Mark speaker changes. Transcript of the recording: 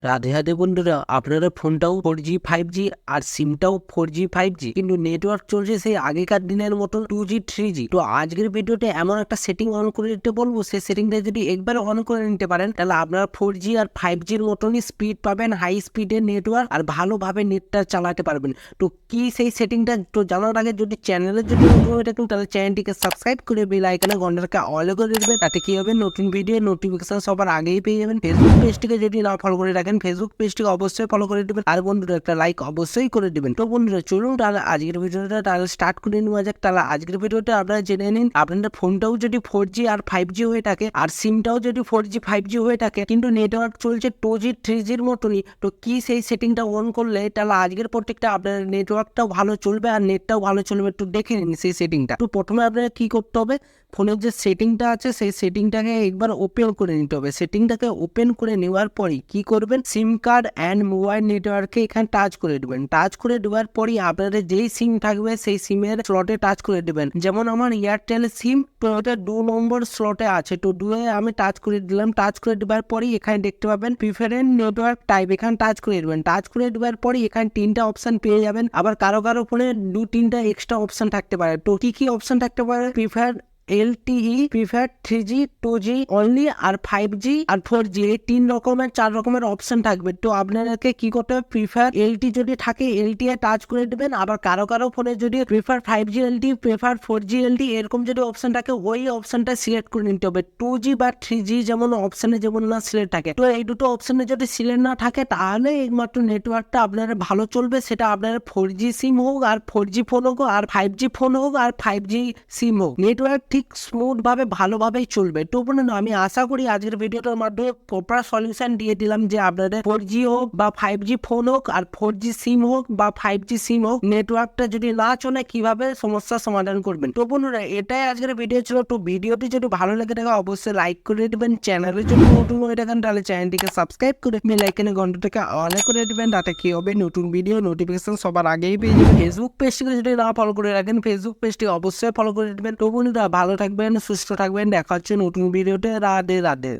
Speaker 1: রাধে রাধে বন্ধুরা, আপনারা ফোনটাও 4G 5G আর সিমটাও 4G 5G, কিন্তু নেটওয়ার্ক চলছে সেই আগেকার দিনের মতো 2G 3G। তো আজকের ভিডিওতে এমন একটা সেটিং অন করে নিতে বলবো, সেই সেটিংটা যদি একবার অন করে নিতে পারেন তাহলে আপনারা 4G আর 5Gর মতনই স্পিড পাবেন, হাই স্পিডের নেটওয়ার্ক, আর ভালোভাবে নেটটা চালাতে পারবেন। তো কি সেই সেটিংটা তো জানার আগে যদি চ্যানেলের যদি নতুন হয়ে থাকেন তাহলে চ্যানেলটিকে সাবস্ক্রাইব করে বেল আইকনে ঘন্টাটাকে অল করে দেবেন। তাতে কি হবে, নতুন ভিডিও নোটিফিকেশন সবার আগেই পেয়ে যাবেন। ফেসবুক পেজটিকে যদি না ফলো করে রাখেন, ফেসবুক পেজটিকে অবশ্যই ফলো করে দেবেন, আর বন্ধুরা একটা লাইক অবশ্যই করে দেবেন। তো বন্ধুরা চলুন তাহলে আজকের ভিডিওটা তাহলে স্টার্ট করে নেওয়া যাক। তাহলে আজকের ভিডিওটা আপনারা জেনে নিন, আপনাদের ফোনটাও যদি 4G আর 5G হয়ে থাকে আর সিমটাও যদি 4G 5G হয়ে থাকে, কিন্তু নেটওয়ার্ক চলছে 2G 3Gর মতনই, তো কি সেই সেটিংটা অন করলে তাহলে আজকের প্রত্যেকটা আপনার নেটওয়ার্কটাও ভালো চলবে আর নেটটাও ভালো চলবে। একটু দেখে নিন সেই সেটিংটা। তো প্রথমে আপনারা কি করতে হবে, ফোনের যে সেটিংটা আছে সেই সেটিংটাকে একবার ওপেন করে নিতে হবে। সেটিংটাকে ওপেন করে নেওয়ার পরই কি করবেন, সিম কার্ড অ্যান্ড মোবাইল নেটওয়ার্কে এখানে টাচ করে দেবেন। টাচ করে দেওয়ার পরই আপনাদের যেই সিম থাকবে সেই সিমের স্লটে টাচ করে দেবেন। যেমন আমার এয়ারটেল সিম, তো এটা 2 নম্বর স্লটে আছে, তো 2 এ আমি টাচ করে দিলাম। টাচ করে দেওয়ার পরই এখানে দেখতে পাবেন প্রিফারেন্স নেটওয়ার্ক টাইপ, এখানে টাচ করে দেবেন। টাচ করে দেওয়ার পরই এখানে 3টা অপশন পেয়ে যাবেন। আবার কারো কারো ফোনে 2-3টা এক্সট্রা অপশন থাকতে পারে। তো কি অপশন থাকতে পারে, prefer LTE, prefer 3G 2G only, আর 5G আর 4G, এই 4 রকমের অপশন থাকবে। তো আপনাদেরকে কি করতে হবে, প্রিফার LTE যদি থাকে LTE এ টাচ করে দেবেন। আবার কারো ফোনে যদি prefer 5G LTE, prefer 4G LTE এরকম যদি অপশন থাকে, ওই অপশনটা সিলেক্ট করে নিতে হবে। 2G বা 3G যেমন অপশনে যেমন না সিলেক্ট থাকে, তো এই দুটো অপশনে যদি সিলেক্ট না থাকে তাহলে একমাত্র নেটওয়ার্কটা আপনার ভালো চলবে। সেটা আপনার 4G সিম হোক আর 4G ফোন হোক, আর 5G ফোন হোক আর 5G সিম হোক, নেটওয়ার্ক ঠিক স্মুথ ভাবে ভালোভাবেই চলবে। তো বন্ধুরা আমি আশা করি আজকের ভিডিওটার মাধ্যমে প্রপার সলিউশন দিয়ে দিলাম যে আপনাদের 4G হোক বা 5G ফোন হোক আর 4G সিম হোক বা 5G সিম হোক, নেটওয়ার্কটা যদি না চলে কিভাবে সমস্যার সমাধান করবেন। তো বন্ধুরা এটাই আজকের ভিডিও ছিল। তো ভিডিওটি যদি ভালো লাগে থাকে অবশ্যই লাইক করে দেবেন। চ্যানেলের যদি নতুন হয়ে থাকেন তাহলে চ্যানেলটিকে সাবস্ক্রাইব করে বেল আইকনে ঘন্টাটাকে অন করে দেবেন। তাতে কি হবে, নতুন ভিডিও নোটিফিকেশন সবার আগেই পেয়ে যাবেন। ফেসবুক পেজটিকে যদি না ফলো করে রাখেন, ফেসবুক পেজটি অবশ্যই ফলো করে দেবেন। তো বন্ধুরা ভালো থাকবেন, সুস্থ থাকবেন, দেখা হচ্ছে নতুন ভিডিওতে। রাধে রাধে।